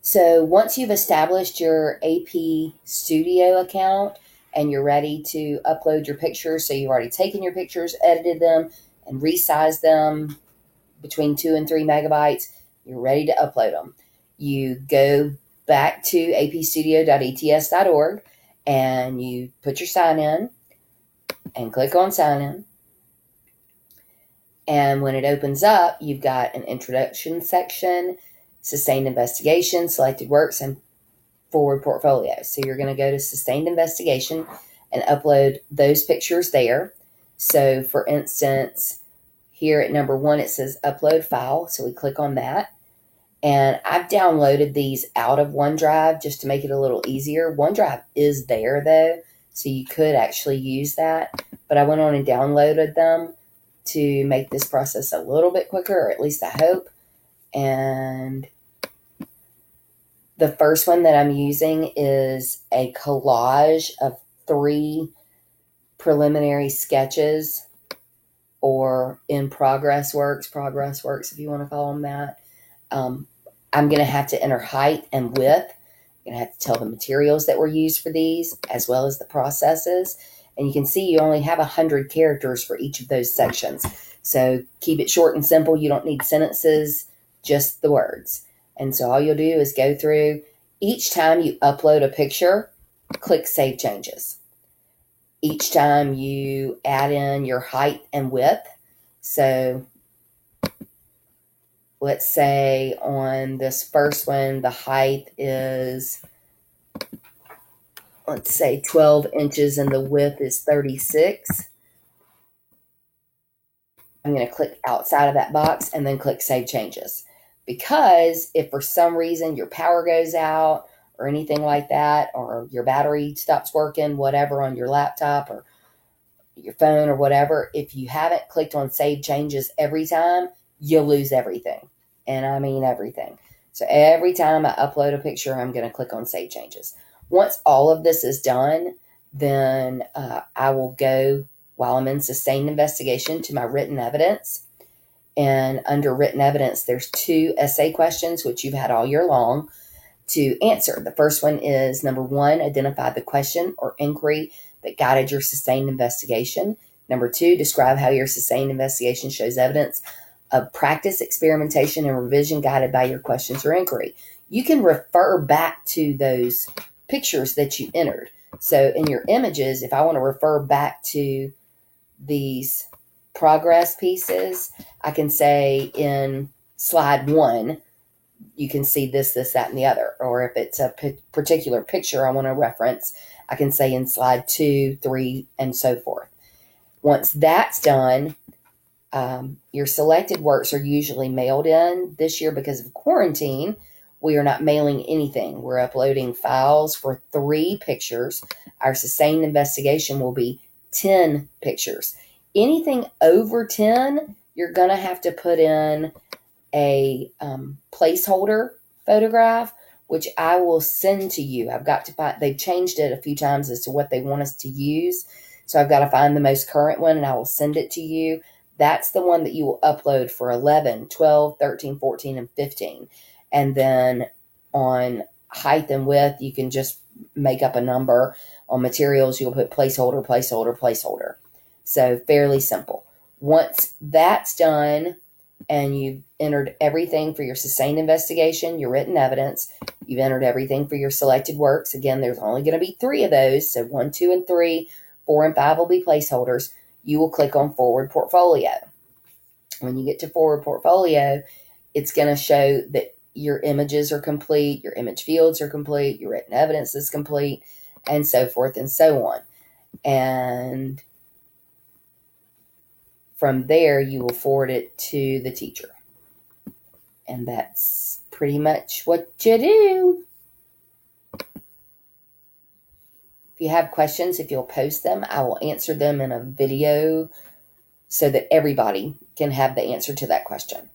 So once you've established your AP Studio account and you're ready to upload your pictures, so you've already taken your pictures, edited them, and resized them between 2 and 3 megabytes, you're ready to upload them. You go back to apstudio.ets.org and you put your sign in and click on sign in. And when it opens up, you've got an introduction section, sustained investigation, selected works, and forward portfolio. So you're going to go to sustained investigation and upload those pictures there. So for instance, here at number 1, it says upload file. So we click on that. And I've downloaded these out of OneDrive just to make it a little easier. OneDrive is there though, so you could actually use that. But I went on and downloaded them to make this process a little bit quicker, or at least I hope. And the first one that I'm using is a collage of 3 preliminary sketches, or in progress works if you want to call them that. I'm going to have to enter height and width. I'm going to have to tell the materials that were used for these, as well as the processes. And you can see you only have 100 characters for each of those sections. So keep it short and simple. You don't need sentences, just the words. And so all you'll do is go through. Each time you upload a picture, click Save Changes. Each time you add in your height and width. So let's say on this first one, the height is, let's say 12 inches and the width is 36. I'm going to click outside of that box and then click Save Changes. Because if for some reason your power goes out or anything like that, or your battery stops working, whatever, on your laptop or your phone or whatever, if you haven't clicked on Save Changes every time, you'll lose everything. And I mean everything. So every time I upload a picture, I'm going to click on Save Changes. Once all of this is done, then I will go, while I'm in sustained investigation, to my written evidence. And under written evidence, there's 2 essay questions, which you've had all year long to answer. The first one is number 1, identify the question or inquiry that guided your sustained investigation. Number 2, describe how your sustained investigation shows evidence of practice, experimentation, and revision guided by your questions or inquiry. You can refer back to those pictures that you entered. So in your images, if I want to refer back to these progress pieces, I can say in slide 1, you can see this, that, and the other. Or if it's a particular picture I want to reference, I can say in slide 2, 3, and so forth. Once that's done, your selected works are usually mailed in. This year, because of quarantine, we are not mailing anything. We're uploading files for 3 pictures. Our sustained investigation will be 10 pictures. Anything over 10, you're going to have to put in a placeholder photograph, which I will send to you. I've got to find, they've changed it a few times as to what they want us to use. So I've got to find the most current one, and I will send it to you. That's the one that you will upload for 11, 12, 13, 14, and 15. And then on height and width, you can just make up a number. On materials, you'll put placeholder, placeholder, placeholder. So fairly simple. Once that's done and you've entered everything for your sustained investigation, your written evidence, you've entered everything for your selected works. Again, there's only going to be 3 of those. So 1, 2, and 3, 4 and 5 will be placeholders. You will click on Forward Portfolio. When you get to Forward Portfolio, it's going to show that your images are complete, your image fields are complete, your written evidence is complete, and so forth and so on. And from there, you will forward it to the teacher. And that's pretty much what you do. If you have questions, if you'll post them, I will answer them in a video so that everybody can have the answer to that question.